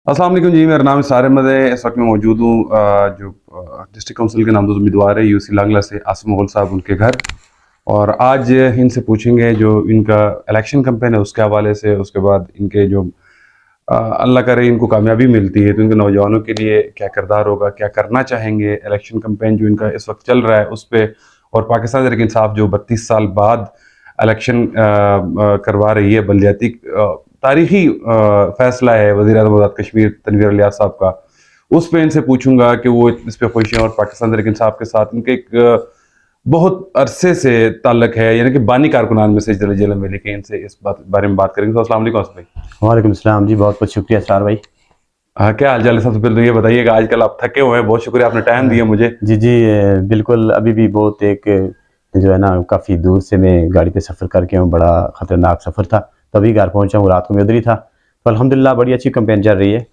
अस्सलाम वालेकुम जी, मेरा नाम सार अहमद है। इस वक्त मैं मौजूद हूँ जो डिस्ट्रिक्ट काउंसिल के नामजद उम्मीदवार है यूसी लांगला से आसिम मुगल साहब, उनके घर। और आज इनसे पूछेंगे जो इनका इलेक्शन कैंपेन है उसके हवाले से, उसके बाद इनके जो अल्लाह करे इनको कामयाबी मिलती है तो इनके नौजवानों के लिए क्या किरदार होगा, क्या करना चाहेंगे, इलेक्शन कैंपेन जो इनका इस वक्त चल रहा है उस पर, और पाकिस्तान तहरीक इंसाफ जो 32 साल बाद इलेक्शन करवा रही है, बलदियाती तारीखी फैसला है वज़ीर आज़म आज़ाद कश्मीर तनवीर इलियास साहब का, उस पर इनसे पूछूंगा कि वो इस पे खुश हैं और पाकिस्तान तहरीक इंसाफ के साथ इनके एक बहुत अरसे से ताल्लुक है, यानी कि बानी कारकुनान में से जले में लिखे। इनसे इस बारे में बात करेंगे। तो अस्सलाम वालेकुम असद भाई। वालेकुम सलाम जी, बहुत बहुत शुक्रिया सर भाई। हाँ, क्या हाल चाल है? सबसे पहले तो ये बताइएगा, आजकल आप थके हुए हैं, बहुत शुक्रिया आपने टाइम दिया मुझे। जी जी, बिल्कुल। अभी भी बहुत एक जो है ना, काफ़ी दूर से मैं गाड़ी पे सफ़र करके हूँ, बड़ा ख़तरनाक सफ़र था, तभी घर पहुँचा हूँ। रात को मैं उधर ही था, तो अल्हम्दुलिल्लाह बड़ी अच्छी कैंपेन चल रही है।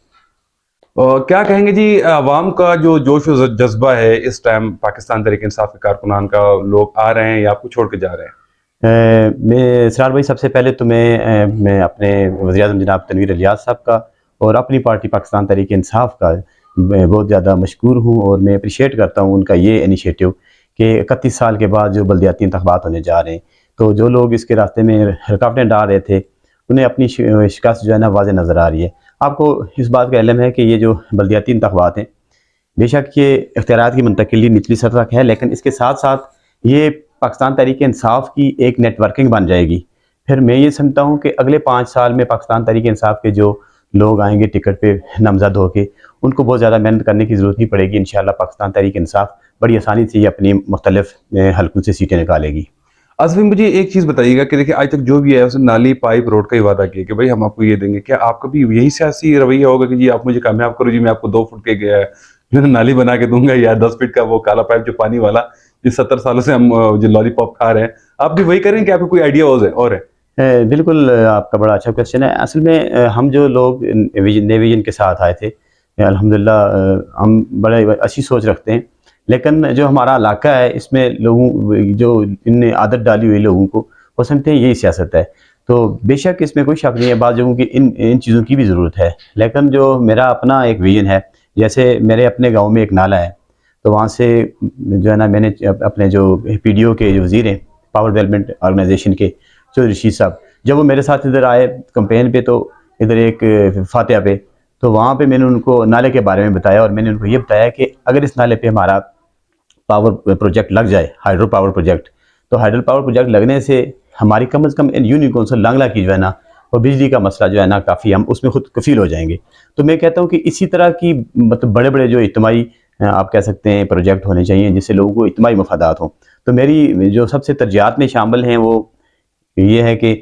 और क्या कहेंगे जी, अवाम का जो जोश और जज्बा है इस टाइम पाकिस्तान तहरीक इंसाफ के कारकुनान का, लोग आ रहे हैं या आपको छोड़ के जा रहे हैं? मैं इसरार भाई, सबसे पहले तो मैं अपने वज़ीर-ए-आज़म जनाब तनवीर इलियास साहब का और अपनी पार्टी पाकिस्तान तहरीक इंसाफ का मैं बहुत ज़्यादा मशकूर हूँ, और मैं अप्रिशिएट करता हूँ उनका ये इनिशिएटिव कि 31 साल के बाद जो बलदियाती इंतख़ाबात होने जा रहे हैं, तो जो लोग इसके रास्ते में रुकावटें डाल रहे थे उन्हें अपनी शिकस्त जो है ना वाज़ेह नज़र आ रही है। आपको इस बात का इल्म है कि ये जो बलदियाती इंतख़ाबात हैं, बेशक ये इख्तियारात की मुंतकिली निचली सतह तक है, लेकिन इसके साथ साथ ये पाकिस्तान तहरीक इंसाफ की एक नेटवर्किंग बन जाएगी। फिर मैं ये समझता हूँ कि अगले 5 साल में पाकिस्तान तहरीक इंसाफ के जो लोग आएंगे टिकट पे नामज़द होके, उनको बहुत ज़्यादा मेहनत करने की ज़रूरत नहीं पड़ेगी। इंशाअल्लाह पाकिस्तान तहरीक इंसाफ बड़ी आसानी से ये अपनी मुख्तलिफ हलकों से सीटें निकालेगी। असद भाई, मुझे एक चीज़ बताइएगा कि देखिए आज तक जो भी है उसने नाली पाइप रोड का ही वादा किया कि भाई हम आपको ये देंगे। क्या आपका भी यही सियासी रवैया होगा कि जी आप मुझे कामयाब करो जी, मैं आपको 2 फुट के जो है नाली बना के दूंगा, या 10 फीट का वो काला पाइप जो पानी वाला, जिस 70 सालों से हम जो लॉलीपॉप खा रहे हैं, आप भी वही करें कि आपको कोई आइडिया और है? बिल्कुल, आपका बड़ा अच्छा क्वेश्चन है। असल में हम जो लोग नए विजन के साथ आए थे, अल्हम्दुलिल्लाह हम बड़े अच्छी सोच रखते हैं, लेकिन जो हमारा इलाका है इसमें लोगों जो इनने आदत डाली हुई लोगों को, वो समझते हैं यही सियासत है। तो बेशक इसमें कोई शक नहीं है, बाद लोगों की इन इन चीज़ों की भी ज़रूरत है, लेकिन जो मेरा अपना एक विजन है, जैसे मेरे अपने गाँव में एक नाला है, तो वहाँ से जो है ना, मैंने अपने जो PDO के जो वज़ीर हैं पावर डेवलपमेंट ऑर्गेनाइजेशन के, चौधरी रशीद साहब, जब वो मेरे साथ इधर आए कैंपेन पे, तो इधर एक फातिहा पे, तो वहाँ पे मैंने उनको नाले के बारे में बताया, और मैंने उनको ये बताया कि अगर इस नाले पे हमारा पावर प्रोजेक्ट लग जाए, हाइड्रो पावर प्रोजेक्ट, तो हाइड्रो पावर प्रोजेक्ट लगने से हमारी कम से कम इन यूनियन कौंसिल लांगला की जो है ना, और बिजली का मसला जो है ना, काफ़ी हम उसमें खुद कफील हो जाएंगे। तो मैं कहता हूँ कि इसी तरह की मतलब बड़े बड़े जो इज्तिमाई आप कह सकते हैं प्रोजेक्ट होने चाहिए, जिससे लोगों को इज्तिमाई मफादात हों। तो मेरी जो सबसे तरजीहात में शामिल हैं वो ये है कि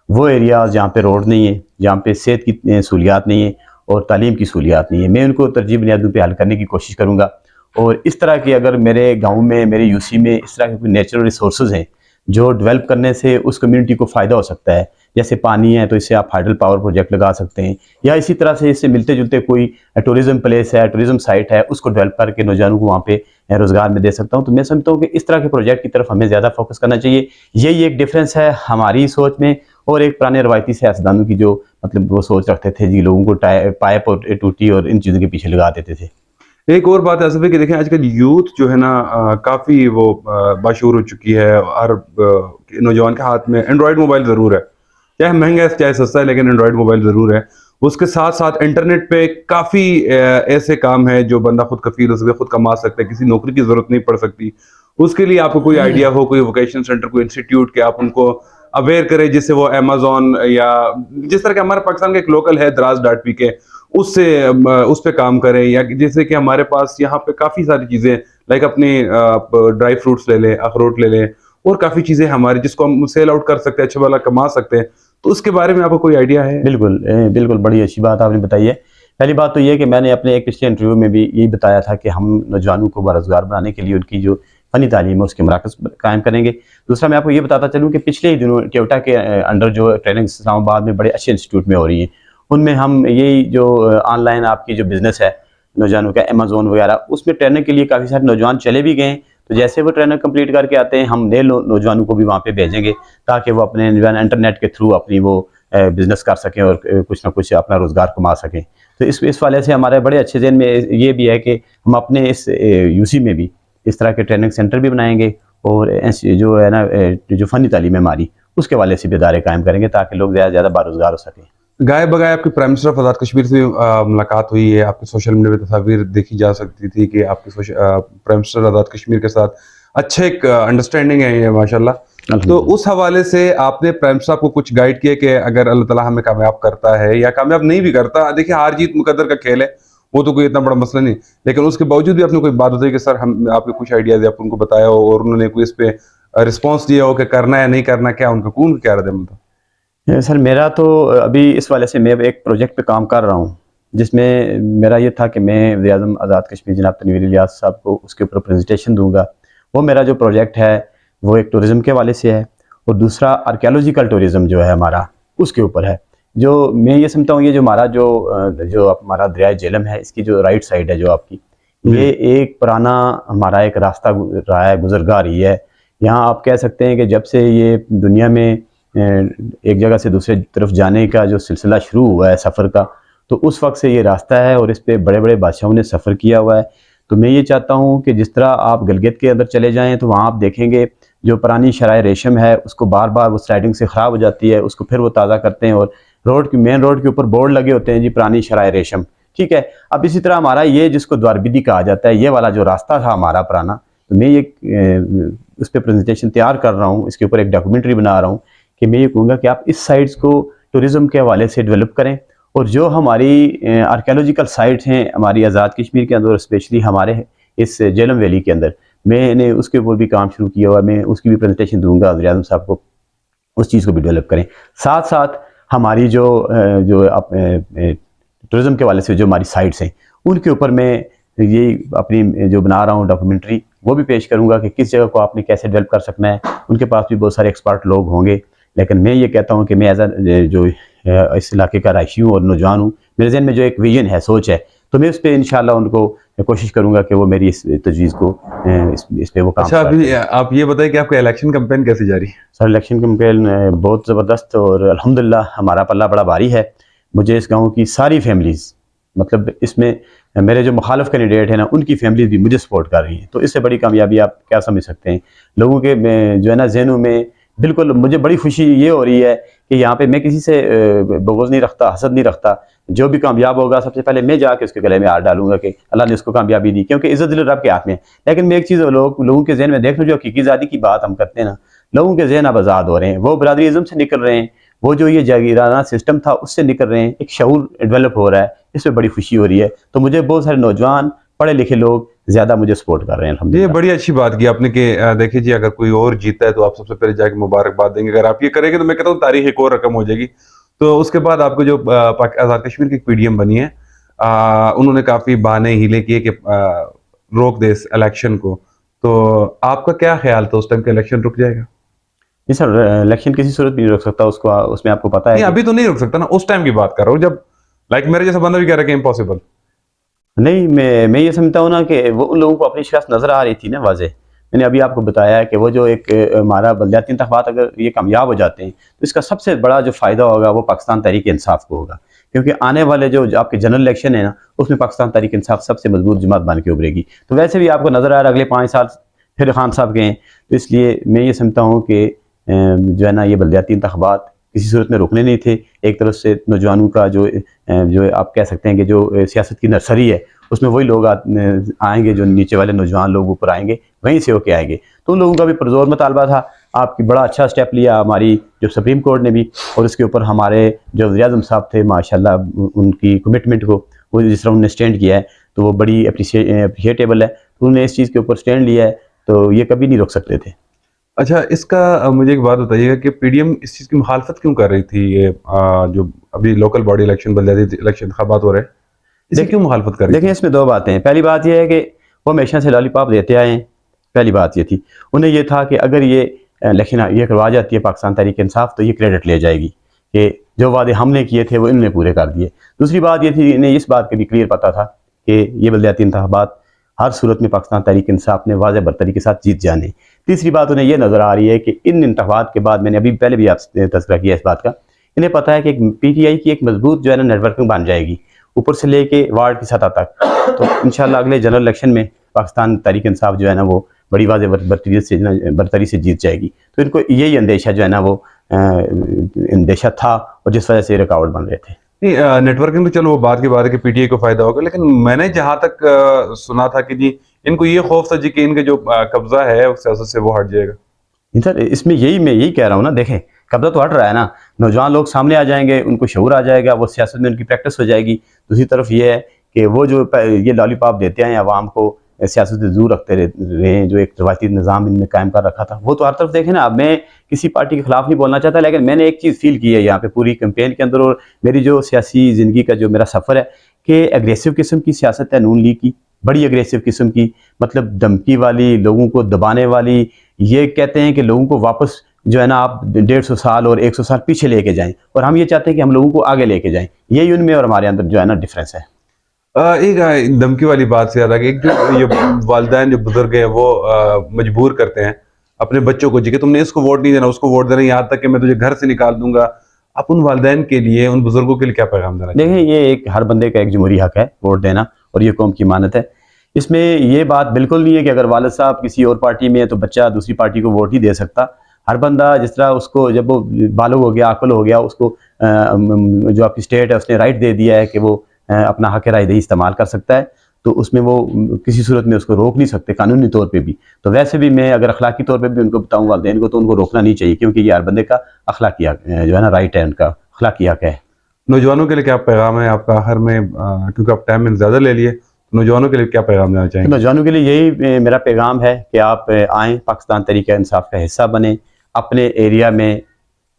वो एरियाज़ जहाँ पे रोड नहीं है, जहाँ पे सेहत की सहूलियात नहीं है और तालीम की सहूलियात नहीं है, मैं उनको तरजीह बुनियादों पे हल करने की कोशिश करूँगा। और इस तरह की अगर मेरे गाँव में, मेरे यूसी में इस तरह के कोई नेचुरल रिसोर्सेज हैं जो डेवलप करने से उस कम्युनिटी को फ़ायदा हो सकता है, जैसे पानी है तो इससे आप हाइडल पावर प्रोजेक्ट लगा सकते हैं, या इसी तरह से इससे मिलते जुलते कोई टूरिज़म प्लेस है, टूरिज़म साइट है, उसको डेवलप करके नौजवानों को वहाँ पे रोज़गार में दे सकता हूँ। तो मैं समझता हूँ कि इस तरह के प्रोजेक्ट की तरफ हमें ज़्यादा फोकस करना चाहिए। यही एक डिफरेंस है हमारी सोच में और एक पुराने रवायती सियासतदानों की, जो मतलब वो सोच रखते थे जी लोगों को पाइप और टूटी और इन चीज़ों के पीछे लगा देते थे। एक और बात ऐसा है कि देखें आजकल यूथ जो है ना, काफ़ी वो बाशूर हो चुकी है। हर नौजवान के हाथ में एंड्रॉयड मोबाइल ज़रूर है, चाहे महंगा है चाहे सस्ता है, लेकिन एंड्रॉयड मोबाइल ज़रूर है। उसके साथ साथ इंटरनेट पे काफ़ी ऐसे काम है जो बंदा खुद कफील हो सकता है, खुद कमा सकता है, किसी नौकरी की ज़रूरत नहीं पड़ सकती। उसके लिए आपको कोई आइडिया हो, कोई वोकेशन सेंटर, कोई इंस्टीट्यूट के आप उनको अवेयर करें, जिससे वो अमेजोन या जिस तरह के हमारे पाकिस्तान का एक लोकल है दराज डॉट पी के, उससे उस पे काम करें, या जैसे कि हमारे पास यहाँ पे काफ़ी सारी चीज़ें, लाइक अपने आप ड्राई फ्रूट्स ले लें, अखरोट ले लें, और काफ़ी चीज़ें हमारी जिसको हम सेल आउट कर सकते हैं, अच्छा वाला कमा सकते हैं। तो उसके बारे में आपको कोई आइडिया है? बिल्कुल, बिल्कुल बड़ी अच्छी बात आपने बताई है। पहली बात तो ये है कि मैंने अपने एक पिछले इंटरव्यू में भी यही बताया था कि हम नौजवानों को बारोज़गार बनाने के लिए उनकी जो फ़नी तालीम है उसके मराकज़ कायम करेंगे। दूसरा, मैं आपको ये बताता चलूँ कि पिछले ही दिनों केवटा के अंडर जो ट्रेनिंग इस्लामाबाद में बड़े अच्छे इंस्टीट्यूट में हो रही हैं, उनमें हम यही जो ऑनलाइन आपकी जो बिज़नेस है नौजवानों का, अमेज़न वगैरह, उसमें ट्रेनिंग के लिए काफ़ी सारे नौजवान चले भी गए हैं। तो जैसे वो ट्रेनिंग कंप्लीट करके आते हैं, हम नए नौजवानों को भी वहाँ पे भेजेंगे, ताकि वो अपने इंटरनेट के थ्रू अपनी वो बिज़नेस कर सकें और कुछ ना कुछ अपना रोज़गार कमा सकें। تو اس والے سے ہمارے بڑے اچھے ذہن میں یہ بھی ہے کہ ہم اپنے اس یو سی میں بھی اس طرح کے ٹریننگ سینٹر بھی بنائیں گے، اور جو ہے نا جو فنی تعلیم ہے ہماری اس کے والے سے بھی ادارے قائم کریں گے تاکہ لوگ زیادہ سے زیادہ باروزگار ہو سکیں۔ گائے بگائے آپ کی prime minister of Azad Kashmir سے ملاقات ہوئی ہے، آپ کے سوشل میڈیا پہ تصاویر دیکھی جا سکتی تھی کہ آپ کے پرائم منسٹر آزاد کشمیر کے ساتھ اچھے ایک انڈرسٹینڈنگ ہے یہ ماشاءاللہ۔ تو اس حوالے سے آپ نے پرائم منسٹر کو کچھ گائیڈ کیا کہ اگر اللہ تعالیٰ ہمیں کامیاب کرتا ہے یا کامیاب نہیں بھی کرتا، دیکھیں ہار جیت مقدر کا کھیل ہے، وہ تو کوئی اتنا بڑا مسئلہ نہیں، لیکن اس کے باوجود بھی آپ نے کوئی بات بتائی کہ سر ہم آپ کے کچھ آئیڈیاز آپ ان کو بتایا ہو اور انہوں نے کوئی اس پہ رسپانس دیا ہو کہ کرنا ہے نہیں کرنا، کیا ان کا کیا رد عمل تھا؟ سر میرا تو ابھی اس والے سے میں ایک پروجیکٹ پہ کام کر رہا ہوں جس میں میرا یہ تھا کہ میں وزیر اعظم آزاد کشمیر جناب تنویر الیاس صاحب کو اس کے اوپر پریزنٹیشن دوں گا۔ وہ میرا جو پروجیکٹ ہے وہ ایک ٹورزم کے والے سے ہے، اور دوسرا آرکیالوجیکل ٹورزم جو ہے ہمارا اس کے اوپر ہے۔ جو میں یہ سمجھتا ہوں یہ جو ہمارا جو ہمارا دریائے جہلم ہے، اس کی جو رائٹ سائڈ ہے جو آپ کی، یہ ایک پرانا ہمارا ایک راستہ رہا ہے، گزرگاہ رہی ہے۔ یہاں آپ کہہ سکتے ہیں کہ جب سے یہ دنیا میں ایک جگہ سے دوسرے طرف جانے کا جو سلسلہ شروع ہوا ہے سفر کا، تو اس وقت سے یہ راستہ ہے اور اس پہ بڑے بڑے بادشاہوں نے سفر کیا ہوا ہے۔ تو میں یہ چاہتا ہوں کہ جس طرح آپ گلگت کے اندر چلے جائیں تو وہاں آپ دیکھیں گے جو پرانی شرائع ریشم ہے اس کو بار بار وہ سلائڈنگ سے خراب ہو جاتی ہے، اس کو پھر وہ تازہ کرتے ہیں، اور مین روڈ کے اوپر بورڈ لگے ہوتے ہیں جی پرانی شرائع ریشم، ٹھیک ہے۔ اب اسی طرح ہمارا یہ جس کو دواربدی کہا جاتا ہے، یہ والا جو راستہ تھا ہمارا پرانا، تو میں یہ اس پہ پریزنٹیشن تیار کر رہا ہوں، اس کے اوپر ایک ڈاکومنٹری بنا رہا ہوں کہ میں یہ کہوں گا کہ آپ اس سائٹس کو ٹورزم کے حوالے سے ڈیولپ کریں، اور جو ہماری آرکیالوجیکل سائٹس ہیں ہماری آزاد کشمیر کے اندر، اسپیشلی ہمارے اس جہلم ویلی کے اندر، میں نے اس کے اوپر بھی کام شروع کیا ہوا ہے، میں اس کی بھی پریزنٹیشن دوں گا وزیر اعظم صاحب کو، اس چیز کو بھی ڈیولپ کریں۔ ساتھ ساتھ ہماری جو ٹورزم کے والے سے جو ہماری سائٹس ہیں ان کے اوپر میں یہ اپنی جو بنا رہا ہوں ڈاکومنٹری وہ بھی پیش کروں گا کہ کس جگہ کو آپ نے کیسے ڈیولپ کر سکنا ہے۔ ان کے پاس بھی بہت سارے ایکسپرٹ لوگ ہوں گے، لیکن میں یہ کہتا ہوں کہ میں ایز اے جو اس علاقے کا رہائشی ہوں اور نوجوان ہوں، میرے ذہن میں جو ایک ویژن ہے، سوچ ہے، تو میں اس پہ انشاءاللہ ان کو کوشش کروں گا کہ وہ میری اس تجویز کو اس پہ وہ کام اچھا آپ یہ بتائیں کہ آپ کا الیکشن کمپین کیسے جاری ہے؟ سر الیکشن کمپین بہت زبردست، اور الحمدللہ ہمارا پلہ بڑا بھاری ہے۔ مجھے اس گاؤں کی ساری فیملیز، مطلب اس میں میرے جو مخالف کینڈیڈیٹ ہیں نا ان کی فیملیز بھی مجھے سپورٹ کر رہی ہیں، تو اس سے بڑی کامیابی آپ کیا سمجھ سکتے ہیں۔ لوگوں کے جو ہے نا ذہنوں میں بالکل مجھے بڑی خوشی یہ ہو رہی ہے کہ یہاں پہ میں کسی سے بغض نہیں رکھتا، حسد نہیں رکھتا، جو بھی کامیاب ہوگا سب سے پہلے میں جا کے اس کے گلے میں ہاتھ ڈالوں گا کہ اللہ نے اس کو کامیابی دی، کیونکہ عزت دل رب کے ہاتھ میں ہے۔ لیکن میں ایک چیز لوگوں کے ذہن میں دیکھ لوں، جو حقیقی آزادی کی بات ہم کرتے ہیں نا، لوگوں کے ذہن اب آزاد ہو رہے ہیں، وہ برادری ازم سے نکل رہے ہیں، وہ جو یہ جاگیرانہ سسٹم تھا اس سے نکل رہے ہیں، ایک شعور ڈیولپ ہو رہا ہے، اس میں بڑی خوشی ہو رہی ہے۔ تو مجھے بہت سارے نوجوان پڑھے لکھے لوگ زیادہ مجھے سپورٹ کر رہے ہیں الحمدللہ۔ یہ بڑی اچھی بات کی آپ نے کہ دیکھیں جی اگر کوئی اور جیتا ہے تو آپ سب سے پہلے جا کے مبارکباد دیں گے، اگر آپ یہ کریں گے تو میں کہتا ہوں تاریخ ایک اور رقم ہو جائے گی۔ تو اس کے بعد آپ کو جو آزاد کشمیر کی ایک پی ڈی ایم بنی ہے، انہوں نے کافی بہانے ہیلے کیے کہ روک دے اس الیکشن کو، تو آپ کا کیا خیال تھا اس ٹائم کہ الیکشن رک جائے گا؟ جی سر، الیکشن کسی صورت بھی نہیں روک سکتا، اس میں آپ کو پتہ ہے نہیں ابھی تو نہیں رک سکتا نا، اس ٹائم کی بات کر رہا ہوں جب لائک میرے جیسا بندہ بھی کہہ رہا ہے کہ امپاسبل۔ نہیں، میں یہ سمجھتا ہوں نا کہ وہ ان لوگوں کو اپنی شخص نظر آ رہی تھی نا واضح۔ میں نے ابھی آپ کو بتایا ہے کہ وہ جو ایک ہمارا بلدیاتی انتخابات اگر یہ کامیاب ہو جاتے ہیں تو اس کا سب سے بڑا جو فائدہ ہوگا وہ پاکستان تحریک انصاف کو ہوگا، کیونکہ آنے والے جو آپ کے جنرل الیکشن ہے نا اس میں پاکستان تحریک انصاف سب سے مضبوط جماعت بن کے ابھرے گی۔ تو ویسے بھی آپ کو نظر آ رہا ہے اگلے 5 سال پھر خان صاحب کے ہیں، تو اس لیے میں یہ سمجھتا ہوں کہ جو ہے نا یہ بلدیاتی انتخابات کسی صورت میں روکنے نہیں تھے۔ ایک طرف سے نوجوانوں کا جو آپ کہہ سکتے ہیں کہ جو سیاست کی نرسری ہے اس میں وہی لوگ آئیں گے، جو نیچے والے نوجوان لوگ اوپر آئیں گے، وہیں سے ہو کے آئیں گے۔ تو ان لوگوں کا بھی پرزور مطالبہ تھا، آپ کی بڑا اچھا سٹیپ لیا ہماری جو سپریم کورٹ نے بھی، اور اس کے اوپر ہمارے جو وزیر اعظم صاحب تھے ماشاءاللہ ان کی کمٹمنٹ کو وہ جس طرح انہوں نے سٹینڈ کیا ہے تو وہ بڑی اپریشیٹیبل ہے۔ تو انہوں نے اس چیز کے اوپر سٹینڈ لیا ہے تو یہ کبھی نہیں روک سکتے تھے۔ اچھا اس کا مجھے ایک بات بتائیے گا کہ پی ڈی ایم اس چیز کی مخالفت کیوں کر رہی تھی؟ یہ جو ابھی لوکل باڈی الیکشن بلدیاتی الیکشن انتخابات ہو رہے ہیں، اس کی کیوں مخالفت کر رہی تھی؟ دیکھیں اس میں 2 باتیں ہیں۔ پہلی بات یہ ہے کہ وہ ہمیشہ سے لالی پاپ دیتے آئے ہیں، پہلی بات یہ تھی۔ انہیں یہ تھا کہ اگر یہ الیکشن یہ کروا جاتی ہے پاکستان تحریک انصاف تو یہ کریڈٹ لے جائے گی کہ جو وعدے ہم نے کیے تھے وہ انہوں نے پورے کر دیے۔ دوسری بات یہ تھی انہیں اس بات کا بھی کلیئر پتہ تھا کہ یہ بلدیاتی انتخابات ہر صورت میں پاکستان تحریک انصاف نے واضح برتری کے ساتھ جیت جانے۔ تیسری بات انہیں یہ نظر آ رہی ہے کہ ان انتخابات کے بعد، میں نے ابھی پہلے بھی آپ سے تذکرہ کیا اس بات کا، انہیں پتہ ہے کہ ایک پی ٹی آئی کی ایک مضبوط جو ہے نا نیٹ ورکنگ بن جائے گی، ऊपर से लेके वार्ड की सतह तक। तो इंशाल्लाह अगले जनरल इलेक्शन में पाकिस्तान तहरीक इंसाफ जो है ना वो बड़ी वाज़ बरतरी से जीत जाएगी। तो इनको यही अंदेशा जो है ना वो अंदेशा था और जिस वजह से रुकावट बन रहे थे। नहीं, नेटवर्किंग तो चलो वो बात की बात है कि पीटीआई को फायदा होगा, लेकिन मैंने जहां तक सुना था कि जी इनको ये खौफ था जी कि इनके जो कब्जा है उस सियासत से वो हट जाएगा। नहीं सर, इसमें मैं यही कह रहा हूँ ना, देखें कब्जा तो हट रहा है ना, नौजवान लोग सामने आ जाएंगे, उनको शऊर आ जाएगा, वो सियासत में उनकी प्रैक्टिस हो जाएगी। दूसरी तरफ ये है कि वो जो ये लॉलीपॉप देते हैं आवाम को, सियासत से दूर रखते रहे हैं, जो एक रवायती निज़ाम इनने कायम कर रखा था, वो तो हर तरफ देखें ना। अब मैं किसी पार्टी के खिलाफ नहीं बोलना चाहता, लेकिन मैंने एक चीज़ फील की है यहाँ पे पूरी कैंपेन के अंदर, और मेरी जो सियासी ज़िंदगी का जो मेरा सफ़र है, कि एग्रेसिव किस्म की सियासत है नून लीग की, बड़ी एग्रेसिव किस्म की, मतलब धमकी वाली, लोगों को दबाने वाली। ये कहते हैं कि लोगों को वापस जो है ना आप 150 साल और 100 साल पीछे लेके जाएं, और हम ये चाहते हैं कि हम लोगों को आगे लेके जाएं। यही उनमें और हमारे अंदर जो है ना डिफरेंस है। एक धमकी वाली बात से याद आ गई, एक जो ये वालिदैन जो बुजुर्ग हैं वो मजबूर करते हैं अपने बच्चों को जी कि तुमने इसको वोट नहीं देना, उसको वोट देना, यहाँ तक कि मैं तुझे घर से निकाल दूंगा। आप उन वालिदैन के लिए, उन बुजुर्गों के लिए क्या पैगाम देना देखें, ये एक हर बंदे का एक जमहूरी हक है वोट देना, और ये कौम की मानत है। इसमें ये बात बिल्कुल नहीं है कि अगर वालिद साहब किसी और पार्टी में है तो बच्चा दूसरी पार्टी को वोट ही दे सकता। हर बंदा जिस तरह उसको, जब वो बालग हो गया, अक्ल हो गया, उसको जो आपकी स्टेट है उसने राइट दे दिया है कि वो अपना हक राय दही इस्तेमाल कर सकता है, तो उसमें वो किसी सूरत में उसको रोक नहीं सकते कानूनी तौर पे भी। तो वैसे भी मैं अगर अखलाकी तौर पे भी उनको बताऊँ वालिदैन को, तो उनको रोकना नहीं चाहिए, क्योंकि ये हर बंदे का अखलाकी हक जो है ना राइट है, उनका अखलाकी हक है। नौजवानों के लिए क्या पैगाम है आपका आखिर में, क्योंकि आप टाइम में ज़्यादा ले लिए, नौजवानों के लिए क्या पैगाम देना चाहेंगे? नौजवानों के लिए यही मेरा पैगाम है कि आप आएँ, पाकिस्तान तहरीक इंसाफ का हिस्सा बने। अपने एरिया में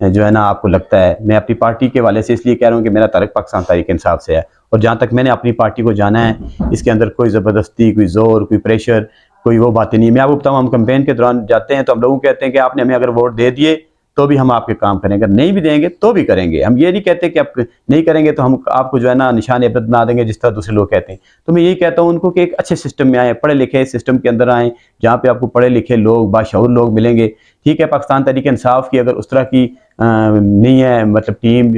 जो है ना आपको लगता है, मैं अपनी पार्टी के वाले से इसलिए कह रहा हूँ कि मेरा ताल्लुक पाकिस्तान तहरीक इंसाफ से है, और जहाँ तक मैंने अपनी पार्टी को जाना है, इसके अंदर कोई ज़बरदस्ती, कोई ज़ोर, कोई प्रेशर, कोई वो बातें नहीं। मैं आपको बताऊँ, हम कैंपेन के दौरान जाते हैं तो हम लोगों को कहते हैं कि आपने हमें अगर वोट दे दिए तो भी हम आपके काम करेंगे, अगर नहीं भी देंगे तो भी करेंगे। हम ये नहीं कहते कि आप नहीं करेंगे तो हम आपको जो है ना निशान इबरत बना देंगे, जिस तरह दूसरे लोग कहते हैं। तो मैं यही कहता हूँ उनको कि एक अच्छे सिस्टम में आएँ, पढ़े लिखे सिस्टम के अंदर आएँ, जहाँ पे आपको पढ़े लिखे लोग, बाशऊर लोग मिलेंगे। ठीक है, पाकिस्तान तहरीक इंसाफ की अगर उस तरह की नहीं है, मतलब टीम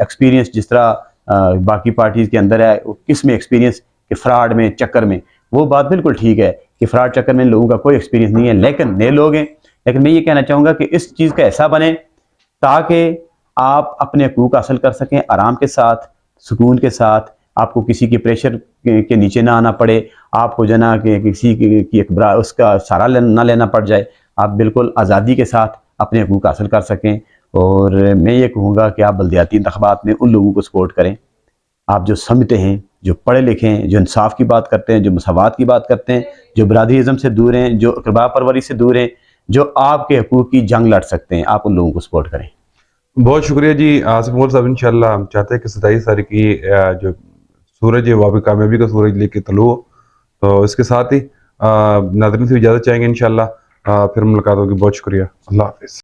एक्सपीरियंस जिस तरह बाकी पार्टीज़ के अंदर है, किस में एक्सपीरियंस कि फ्रॉड में, चक्कर में, वो बात बिल्कुल ठीक है कि फ्रॉड चक्कर में लोगों का कोई एक्सपीरियंस नहीं है, लेकिन नए लोग हैं। लेकिन मैं ये कहना चाहूँगा कि इस चीज़ का ऐसा बने ताकि आप अपने हकूक़ हासिल कर सकें आराम के साथ, सुकून के साथ। आपको किसी के प्रेशर के नीचे ना आना पड़े, आपको जो ना कि किसी की उसका सहारा ना लेना पड़ जाए। आप बिल्कुल आज़ादी के साथ अपने हकूक़ हासिल कर सकें। और मैं ये कहूँगा कि आप बल्दियाती इंतख़ाबात में उन लोगों को सपोर्ट करें, आप जो समझते हैं, जो पढ़े लिखे हैं, जो इंसाफ की बात करते हैं, जो मसावात की बात करते हैं, जो बरादरीज़म से दूर हैं, जो अक़रबा परवरी से दूर हैं, जो आपके हकूक़ की जंग लड़ सकते हैं, आप उन लोगों को सपोर्ट करें। बहुत शुक्रिया जी आसिफ मोल साहब। इंशाल्लाह हम चाहते हैं कि 27 तारीख की जो सूरज है वो भी कामयाबी का सूरज लेके तलू हो। तो इसके साथ ही नाज़रीन से इजाज़त चाहेंगे, इंशाल्लाह फिर मुलाकात होगी। बहुत शुक्रिया, अल्लाह हाफ़िज़।